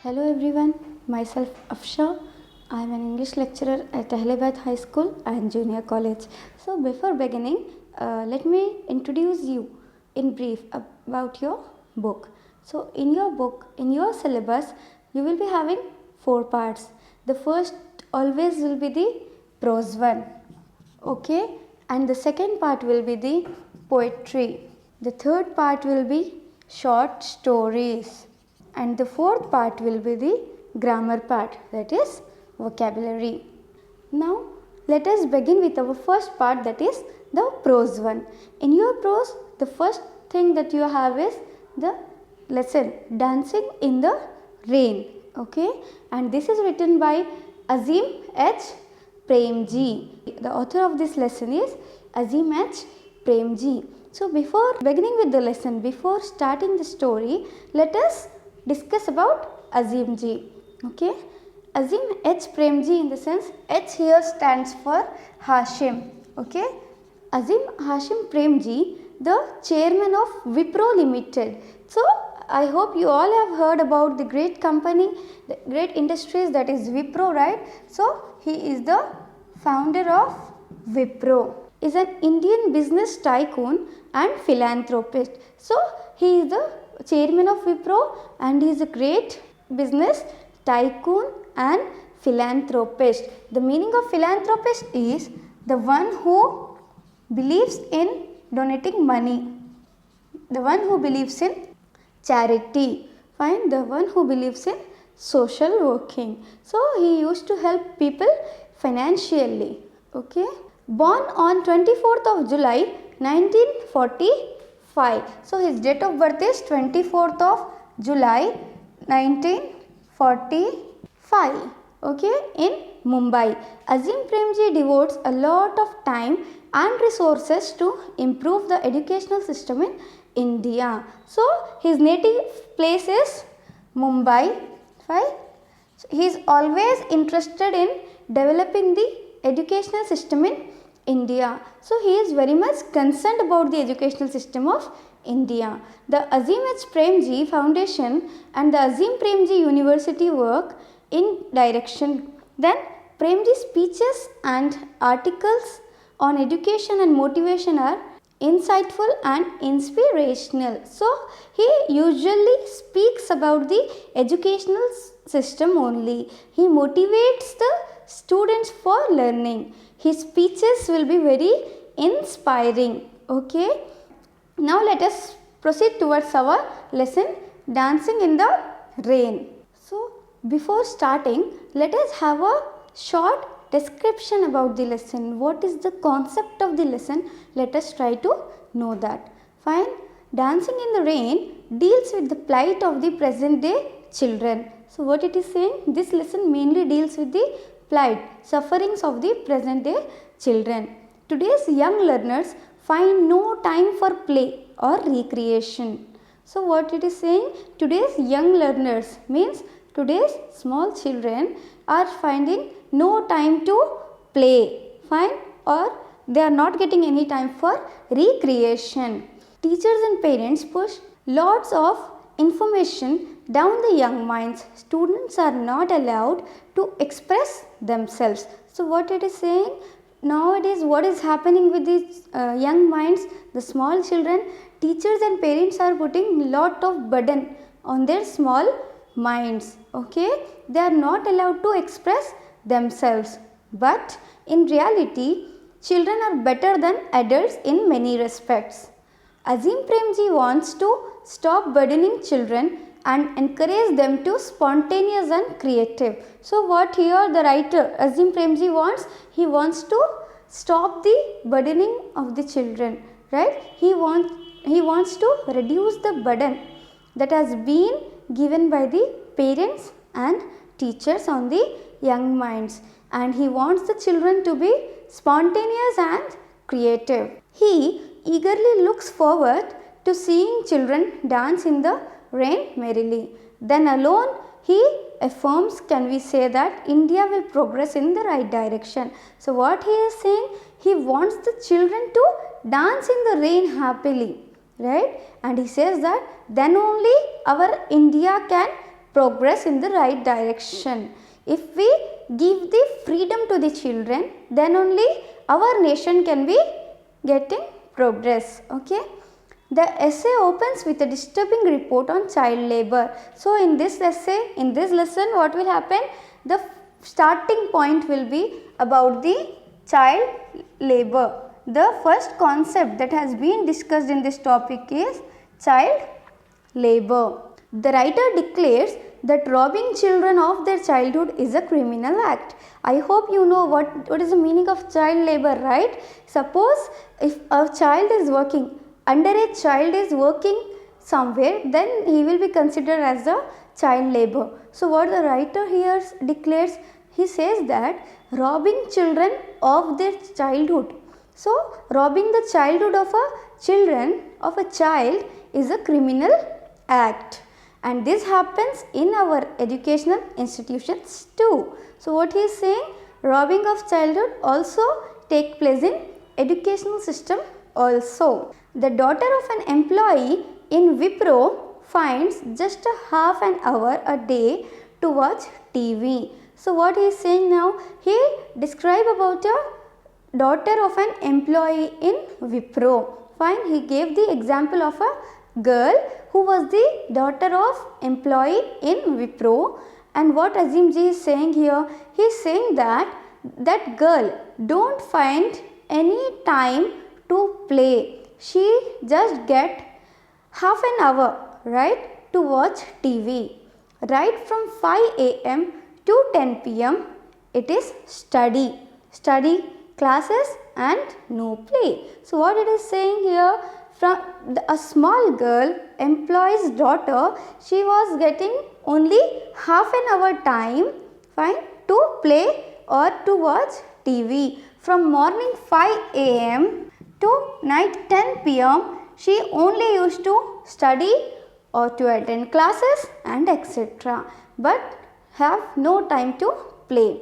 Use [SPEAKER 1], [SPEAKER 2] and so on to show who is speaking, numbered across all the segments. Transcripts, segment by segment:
[SPEAKER 1] Hello everyone, myself Afsha. I am an English lecturer at Ahliabad High School and Junior College. So before beginning, let me introduce you in brief about your book. So in your book, in your syllabus, you will be having 4 parts. The first always will be the prose one, okay, and the second part will be the poetry. The third part will be short stories, and the fourth part will be the grammar part, that is vocabulary. Now let us begin with our first part, that is the prose one. In your prose, the first thing that you have is the lesson Dancing in the Rain, okay, and this is written by Azim H. Premji. The author of this lesson is Azim H. Premji. So before beginning with the lesson, before starting the story, let us discuss about Azim ji. Okay, Azim H. Premji, in the sense H here stands for Hashim. Okay, Azim Hashim Premji, the chairman of Wipro Limited. So I hope you all have heard about the great company, the great industries, that is Wipro, right? So he is the founder of Wipro, is an Indian business tycoon and philanthropist. So he is the chairman of Wipro and he is a great business tycoon and philanthropist. The meaning of philanthropist is the one who believes in donating money, the one who believes in charity, fine, the one who believes in social working. So he used to help people financially. Okay, born on 24th of July 1945. So his date of birth is 24th of July 1945. Okay, in Mumbai. Azim Premji devotes a lot of time and resources to improve the educational system in India. So his native place is Mumbai. Right? So he is always interested in developing the educational system in India. So he is very much concerned about the educational system of India. The Azim H. Premji Foundation and the Azim Premji University work in direction. Then Premji's speeches and articles on education and motivation are insightful and inspirational. So he usually speaks about the educational system only. He motivates the students for learning. His speeches will be very inspiring. Okay, now let us proceed towards our lesson Dancing in the Rain. So before starting, let us have a short description about the lesson. What is the concept of the lesson? Let us try to know that. Fine. Dancing in the Rain deals with the plight of the present day children. So what it is saying? This lesson mainly deals with the plight, sufferings of the present day children. Today's young learners find no time for play or recreation. So what it is saying? Today's young learners means today's small children are finding no time to play, fine, or they are not getting any time for recreation. Teachers and parents push lots of information down the young minds. Students are not allowed to express themselves. So what it is saying? Nowadays what is happening with these young minds, the small children, teachers and parents are putting lot of burden on their small minds. Okay, they are not allowed to express themselves, but in reality children are better than adults in many respects. Azim Premji wants to stop burdening children and encourage them to spontaneous and creative. So what here the writer Azim Premji wants? He wants to stop the burdening of the children, right? He wants to reduce the burden that has been given by the parents and teachers on the young minds, and he wants the children to be spontaneous and creative. He eagerly looks forward to seeing children dance in the rain merrily. Then alone he affirms, can we say, that India will progress in the right direction. So what he is saying? He wants the children to dance in the rain happily, right? And he says that then only our India can progress in the right direction. If we give the freedom to the children, then only our nation can be getting progress. Okay. The essay opens with a disturbing report on child labor. So, in this essay, in this lesson, what will happen? The starting point will be about the child labor. The first concept that has been discussed in this topic is child labor. The writer declares that robbing children of their childhood is a criminal act. I hope you know what is the meaning of child labor, right? Suppose if a child is working, underage child is working somewhere, then he will be considered as a child labor. So, what the writer here declares, he says that robbing children of their childhood. So, robbing the childhood of a child is a criminal act, and this happens in our educational institutions too. So, what he is saying, robbing of childhood also take place in educational system also. The daughter of an employee in Wipro finds just a half an hour a day to watch TV. So, what he is saying now, he describe about a daughter of an employee in Wipro. Fine, he gave the example of a girl who was the daughter of employee in Wipro. And what Azim ji is saying here, he is saying that that girl don't find any time to play. She just get half an hour, right, to watch TV. Right from 5 a.m. to 10 p.m. it is study classes and no play. So, what it is saying here, from a small girl, employee's daughter, she was getting only half an hour time, fine, to play or to watch TV. From morning 5 a.m. to night 10 p.m. she only used to study or to attend classes and etc. but have no time to play.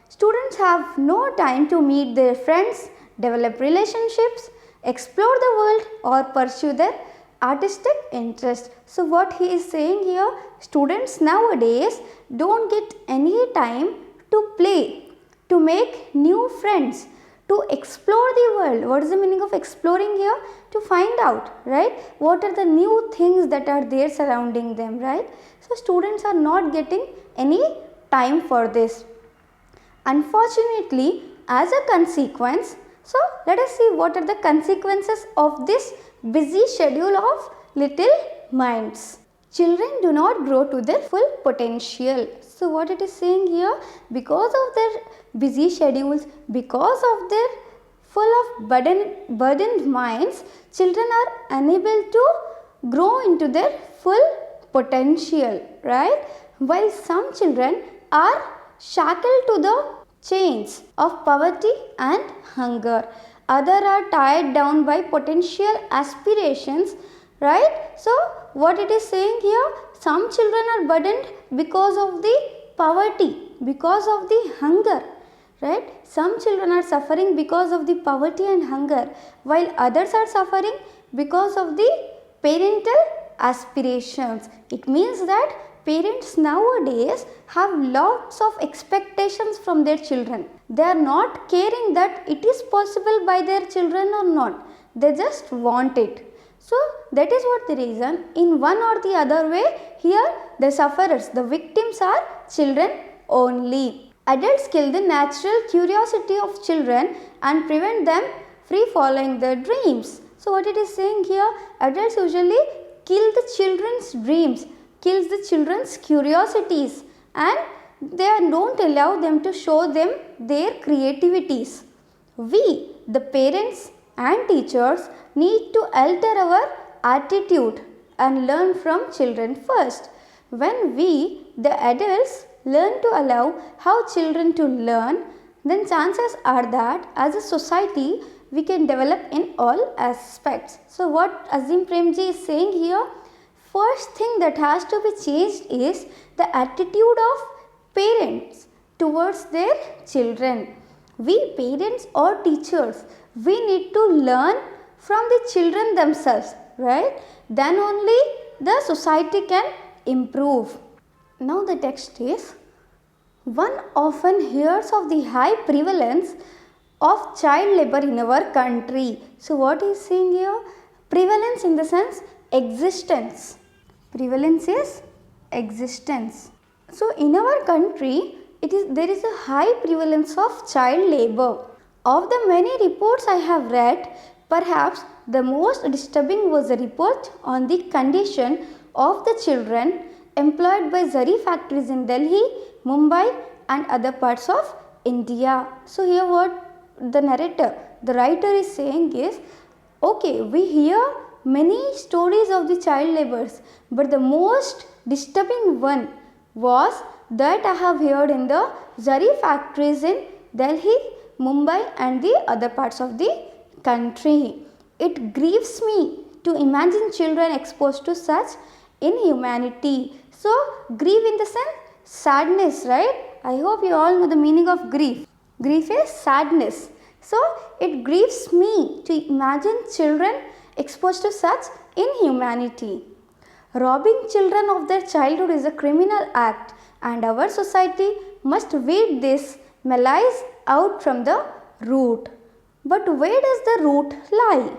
[SPEAKER 1] Students have no time to meet their friends, develop relationships, explore the world or pursue their artistic interest. So, what he is saying here, students nowadays don't get any time to play, to make new friends, to explore the world. What is the meaning of exploring here? To find out, right, what are the new things that are there surrounding them, right. So, students are not getting any time for this. Unfortunately, as a consequence, so let us see what are the consequences of this busy schedule of little minds. Children do not grow to their full potential. So, what it is saying here, because of their busy schedules, because of their full of burdened minds, children are unable to grow into their full potential, right? While some children are shackled to the chains of poverty and hunger, others are tied down by potential aspirations, right? So, what it is saying here, some children are burdened because of the poverty, because of the hunger, right? Some children are suffering because of the poverty and hunger, while others are suffering because of the parental aspirations. It means that parents nowadays have lots of expectations from their children. They are not caring that it is possible by their children or not. They just want it. So, that is what the reason, in one or the other way, here the sufferers, the victims are children only. Adults kill the natural curiosity of children and prevent them free following their dreams. So, what it is saying here, adults usually kill the children's dreams, kills the children's curiosities, and they don't allow them to show them their creativities. We, the parents and teachers, need to alter our attitude and learn from children first. When we, the adults, learn to allow how children to learn, then chances are that as a society we can develop in all aspects. So, what Azim Premji is saying here, first thing that has to be changed is the attitude of parents towards their children. We parents or teachers, we need to learn from the children themselves, right? Then only the society can improve. Now the text is, one often hears of the high prevalence of child labor in our country. So what is saying here? Prevalence in the sense existence. Prevalence is existence. So in our country, there is a high prevalence of child labor. Of the many reports I have read, perhaps the most disturbing was a report on the condition of the children employed by zari factories in Delhi, Mumbai and other parts of India. So here what the writer is saying is, okay, we hear many stories of the child laborers, but the most disturbing one was that I have heard in the zari factories in Delhi, Mumbai and the other parts of the country. It grieves me to imagine children exposed to such inhumanity. So, grief in the sense sadness, right? I hope you all know the meaning of grief. Grief is sadness. So, it grieves me to imagine children exposed to such inhumanity. Robbing children of their childhood is a criminal act, and our society must weed this malice out from the root. But where does the root lie?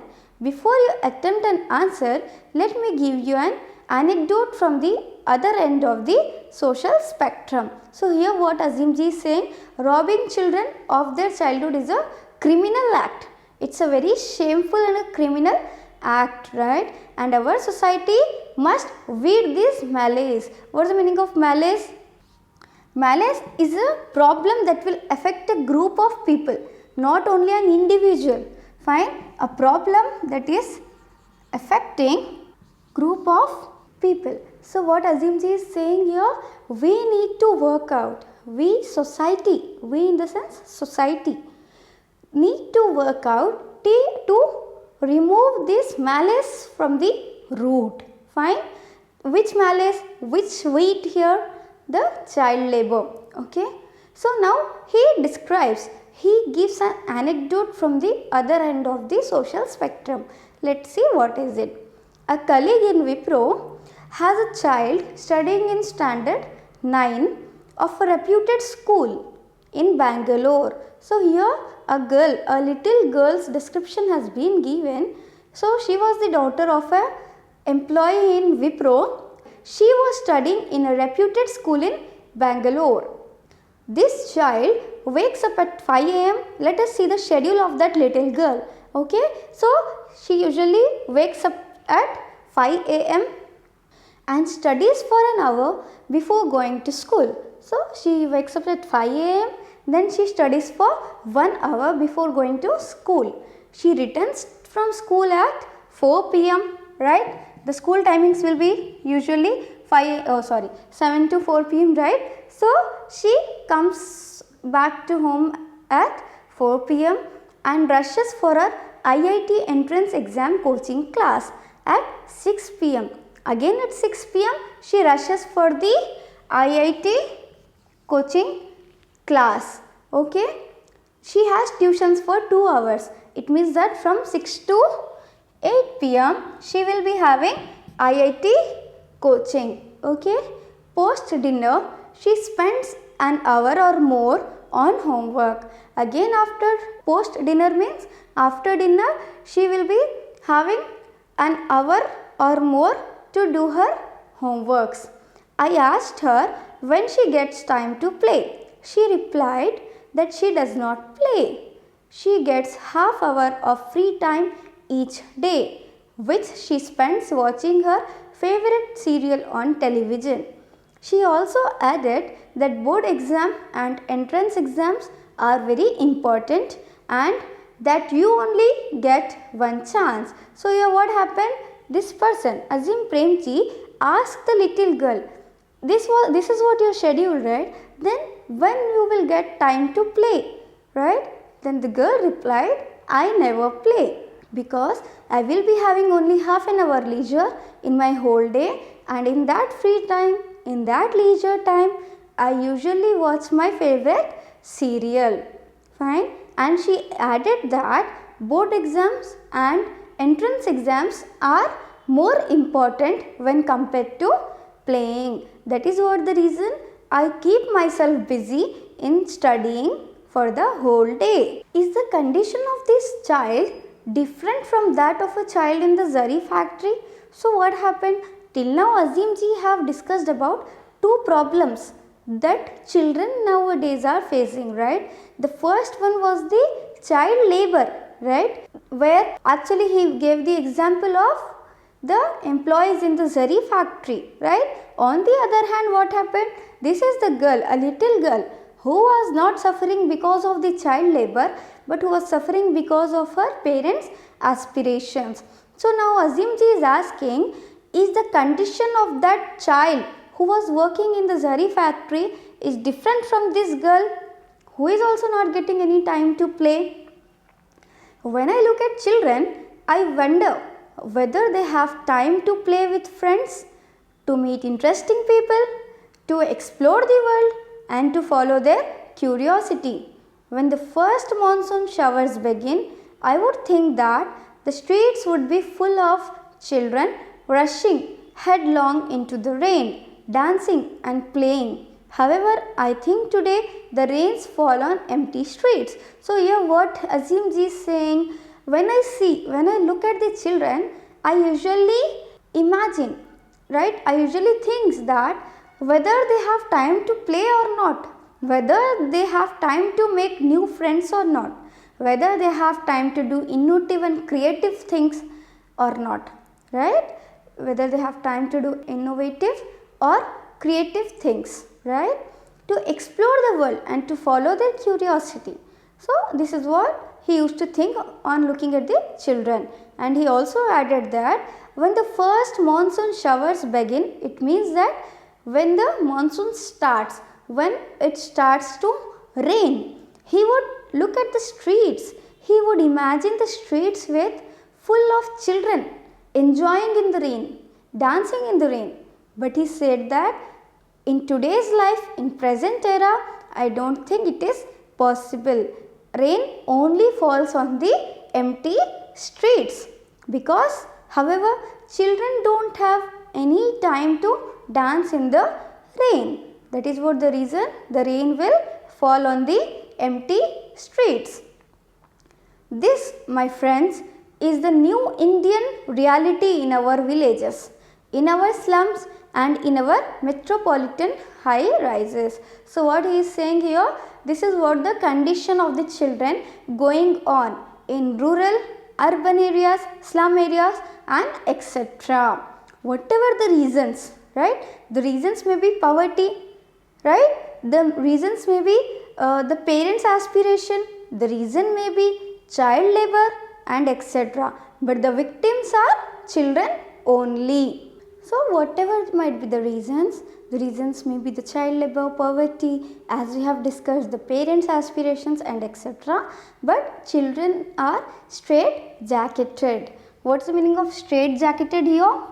[SPEAKER 1] Before you attempt an answer, let me give you an anecdote from the other end of the social spectrum. So here what Azimji is saying, robbing children of their childhood is a criminal act. It's a very shameful and a criminal act, right? And our society must weed this malice. What is the meaning of malice? Malice is a problem that will affect a group of people, not only an individual. Fine? A problem that is affecting group of people. So what Azimji is saying here, we need to work out. We in the sense society, need to work out to remove this malice from the root. Fine? Which malice? Which weed here? The child labor. Okay. So now he gives an anecdote from the other end of the social spectrum. Let's see what is it. A colleague in Wipro has a child studying in standard 9 of a reputed school in Bangalore. So here a little girl's description has been given. So she was the daughter of a employee in Wipro. She was studying in a reputed school in Bangalore. This child wakes up at 5 a.m. Let us see the schedule of that little girl. Okay. So she usually wakes up at 5 a.m. and studies for an hour before going to school. So she wakes up at 5 a.m. Then she studies for 1 hour before going to school. She returns from school at 4 p.m. right? The school timings will be usually 7 to 4 p.m. right? So she comes back to home at 4 p.m. and rushes for her IIT entrance exam coaching class at 6 p.m. Again at 6 p.m. she rushes for the IIT coaching class. Okay. She has tuitions for 2 hours. It means that from 6 to 8 p.m. she will be having IIT coaching. Okay. Post dinner she spends an hour or more on homework. Again after post dinner means after dinner she will be having an hour or more to do her homeworks. I asked her when she gets time to play. She replied that she does not play. She gets half hour of free time each day, which she spends watching her favorite serial on television. She also added that board exam and entrance exams are very important and that you only get one chance. So here what happened? This person, Azim Premji, asked the little girl, this is what your schedule, right? Then when you will get time to play, right? Then the girl replied, I never play because I will be having only half an hour leisure in my whole day, and in that free time, in that leisure time, I usually watch my favorite serial. Fine. And she added that board exams and entrance exams are more important when compared to playing. That is what the reason I keep myself busy in studying for the whole day. Is the condition of this child different from that of a child in the zari factory? So what happened? Till now Azim ji have discussed about two problems that children nowadays are facing, right? The first one was the child labor, right? Where actually he gave the example of the employees in the zari factory, right? On the other hand, what happened? This is the girl, a little girl who was not suffering because of the child labor, but who was suffering because of her parents' aspirations. So now Azim ji is asking, is the condition of that child who was working in the zari factory is different from this girl who is also not getting any time to play? When I look at children, I wonder whether they have time to play with friends, to meet interesting people, to explore the world and to follow their curiosity. When the first monsoon showers begin, I would think that the streets would be full of children rushing headlong into the rain, dancing and playing. However, I think today the rains fall on empty streets. So here what Azim ji is saying, when I look at the children, I usually imagine, right? I usually think that whether they have time to play or not, whether they have time to make new friends or not, whether they have time to do innovative and creative things or not, right? Whether they have time to do innovative or creative things, right? To explore the world and to follow their curiosity. So this is what he used to think on looking at the children. And he also added that when the first monsoon showers begin, it means that when the monsoon starts, when it starts to rain, he would look at the streets. He would imagine the streets with full of children enjoying in the rain, dancing in the rain. But he said that in today's life, in present era, I don't think it is possible. Rain only falls on the empty streets because, however, children don't have any time to dance in the rain. That is what the reason the rain will fall on the empty streets. This, my friends, is the new Indian reality in our villages, in our slums and in our metropolitan high rises. So what he is saying here, this is what the condition of the children going on in rural, urban areas, slum areas and etc. Whatever the reasons, right? The reasons may be poverty, right? The reasons may be the parents' aspiration, the reason may be child labor and etc. But the victims are children only. So whatever might be the reasons may be the child labor, poverty, as we have discussed, the parents' aspirations and etc. But children are straight-jacketed. What's the meaning of straight-jacketed here?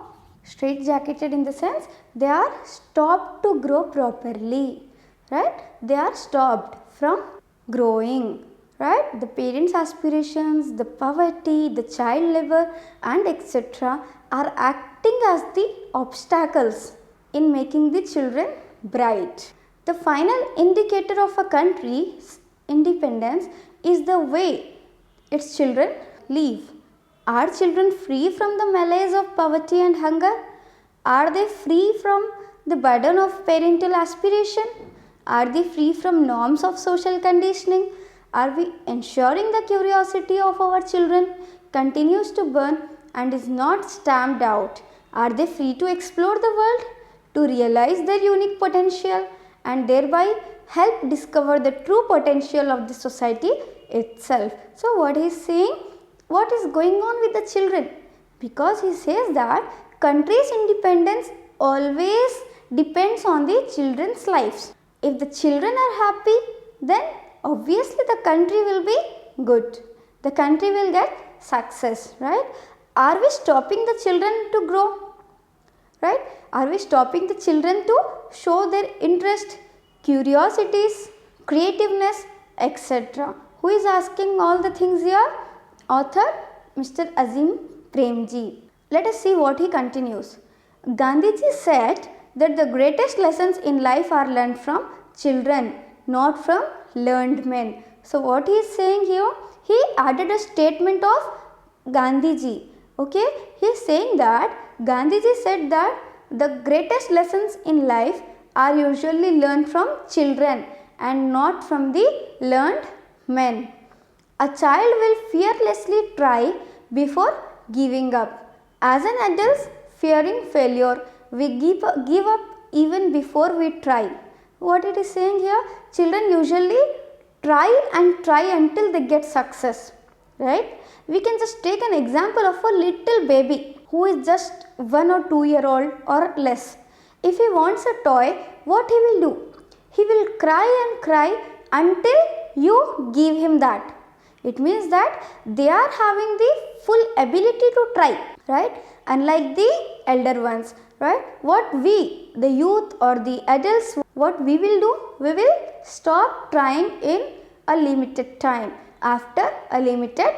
[SPEAKER 1] Straight-jacketed in the sense they are stopped to grow properly, right? They are stopped from growing, right? The parents' aspirations, the poverty, the child labor and etc. are acting as the obstacles in making the children bright. The final indicator of a country's independence is the way its children live. Are children free from the malaise of poverty and hunger? Are they free from the burden of parental aspiration? Are they free from norms of social conditioning? Are we ensuring the curiosity of our children continues to burn and is not stamped out? Are they free to explore the world, to realize their unique potential and thereby help discover the true potential of the society itself? So what he is saying, what is going on with the children? Because he says that country's independence always depends on the children's lives. If the children are happy, then obviously the country will be good. The country will get success, right? Are we stopping the children to grow? Right? Are we stopping the children to show their interest, curiosities, creativeness, etc.? Who is asking all the things here? Author Mr. Azim Premji. Let us see what he continues. Gandhiji said that the greatest lessons in life are learned from children, not from learned men. So what he is saying here, he added a statement of Gandhiji. Okay, he is saying that Gandhiji said that the greatest lessons in life are usually learned from children and not from the learned men. A child will fearlessly try before giving up. As an adult, fearing failure, we give up even before we try. What it is saying here? Children usually try and try until they get success, right? We can just take an example of a little baby who is just 1 or 2 year old or less. If he wants a toy, what he will do? He will cry and cry until you give him that. It means that they are having the full ability to try, right? Unlike the elder ones, right? What we, the youth or the adults, what we will do? We will stop trying in a limited time, after a limited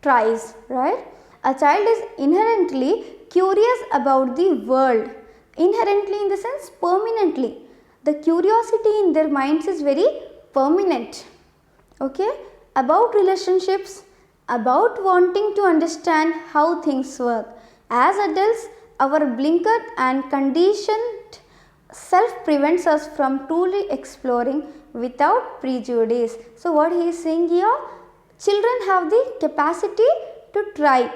[SPEAKER 1] tries, right? A child is inherently curious about the world. Inherently in the sense permanently. The curiosity in their minds is very permanent. Okay? About relationships, about wanting to understand how things work. As adults, our blinkered and conditioned self prevents us from truly exploring without prejudice. So what he is saying here, children have the capacity to try,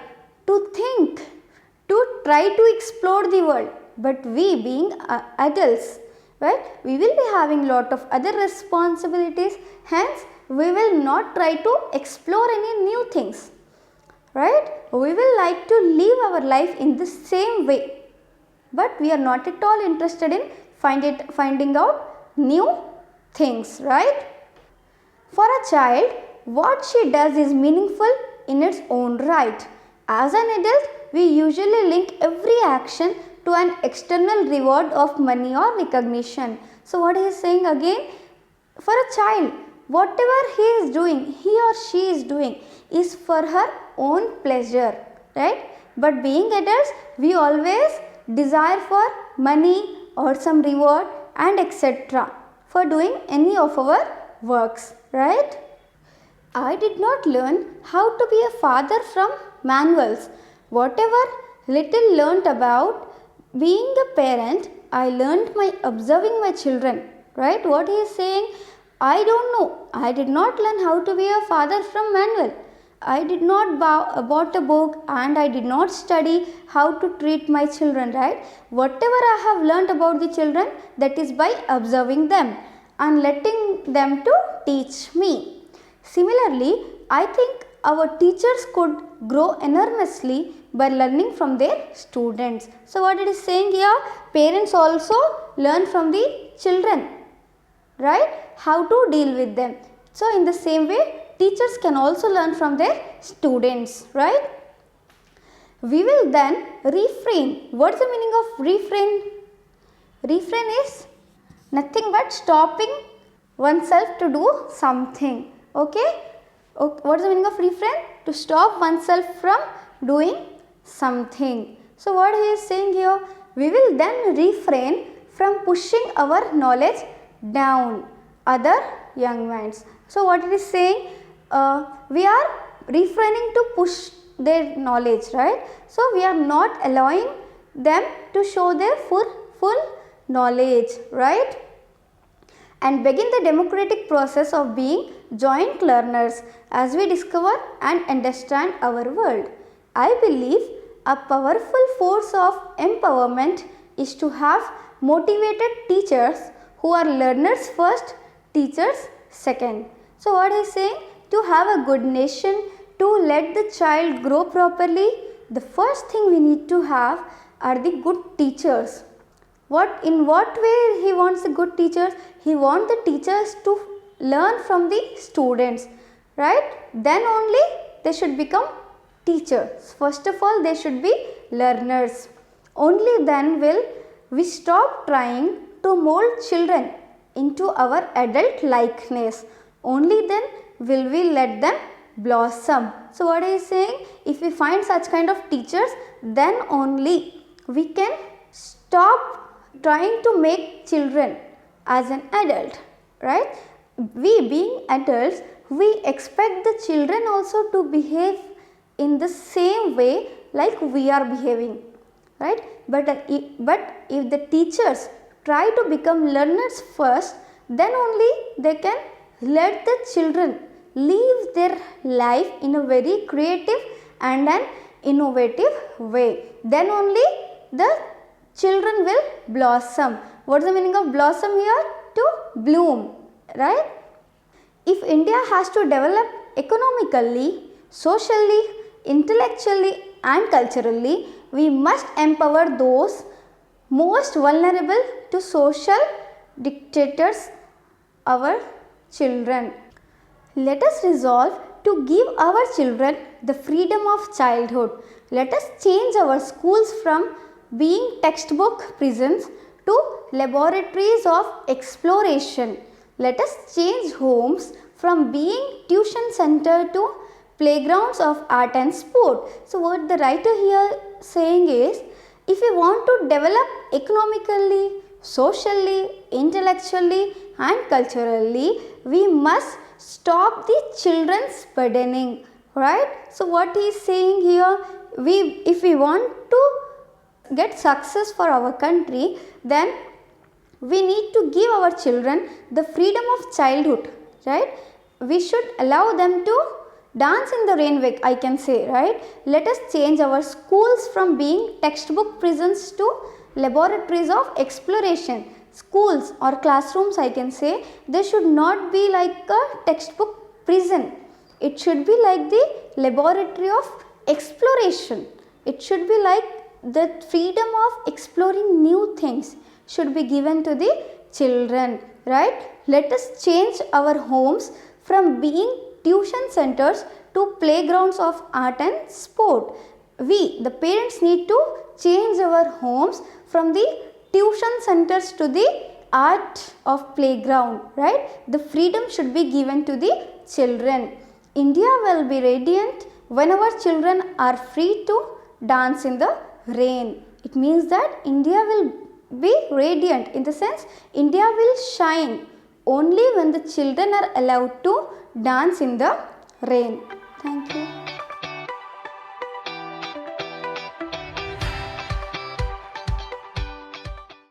[SPEAKER 1] to think, to try to explore the world. But we being adults, right, we will be having lot of other responsibilities, hence we will not try to explore any new things, right? We will like to live our life in the same way, but we are not at all interested in finding out new things, right? For a child, what she does is meaningful in its own right. As an adult, we usually link every action to an external reward of money or recognition. So what he is saying again, for a child, whatever he or she is doing is for her own pleasure, right? But being adults, we always desire for money or some reward and etc. for doing any of our works, right? I did not learn how to be a father from manuals. Whatever little learnt about being a parent, I learnt by observing my children, right? What he is saying, I don't know. I did not learn how to be a father from manual. I did not bought a book and I did not study how to treat my children, right? Whatever I have learnt about the children, that is by observing them and letting them to teach me. Similarly, I think our teachers could grow enormously by learning from their students. So what it is saying here, parents also learn from the children, right? How to deal with them. So in the same way, teachers can also learn from their students, right? We will then refrain. What is the meaning of refrain? Refrain is nothing but stopping oneself to do something. Okay? What is the meaning of refrain? To stop oneself from doing something. So what he is saying here, we will then refrain from pushing our knowledge down other young minds. So what it is saying, we are refraining to push their knowledge, right? So we are not allowing them to show their full knowledge, right? And begin the democratic process of being joint learners as we discover and understand our world. I believe a powerful force of empowerment is to have motivated teachers who are learners first, teachers second. So what is saying? To have a good nation, to let the child grow properly, the first thing we need to have are the good teachers. In what way he wants the good teachers? He wants the teachers to learn from the students, right? Then only they should become teachers. First of all, they should be learners. Only then will we stop trying to mold children into our adult likeness. Only then will we let them blossom. So what is saying? If we find such kind of teachers, then only we can stop trying to make children as an adult, right? We being adults, we expect the children also to behave in the same way like we are behaving, right? But if the teachers try to become learners first, then only they can let the children live their life in a very creative and an innovative way. Then only the children will blossom. What is the meaning of blossom here? To bloom, right? If India has to develop economically, socially, intellectually and culturally, we must empower those most vulnerable to social dictators, our children. Let us resolve to give our children the freedom of childhood. Let us change our schools from being textbook prisons to laboratories of exploration. Let us change homes from being tuition center to playgrounds of art and sport. So what the writer here saying is, if we want to develop economically, socially, intellectually and culturally, we must stop the children's burdening, right? So what he is saying here, if we want to get success for our country, then we need to give our children the freedom of childhood, right? We should allow them to dance in the rain, I can say, right? Let us change our schools from being textbook prisons to laboratories of exploration. Schools or classrooms, I can say, they should not be like a textbook prison. It should be like the laboratory of exploration. It should be like the freedom of exploring new things should be given to the children, right? Let us change our homes from being tuition centers to playgrounds of art and sport. We, the parents, need to change our homes from the tuition centers to the art of playground, right? The freedom should be given to the children. India will be radiant when our children are free to dance in the rain. It means that India will be radiant, in the sense India will shine only when the children are allowed to dance in the rain. Thank you.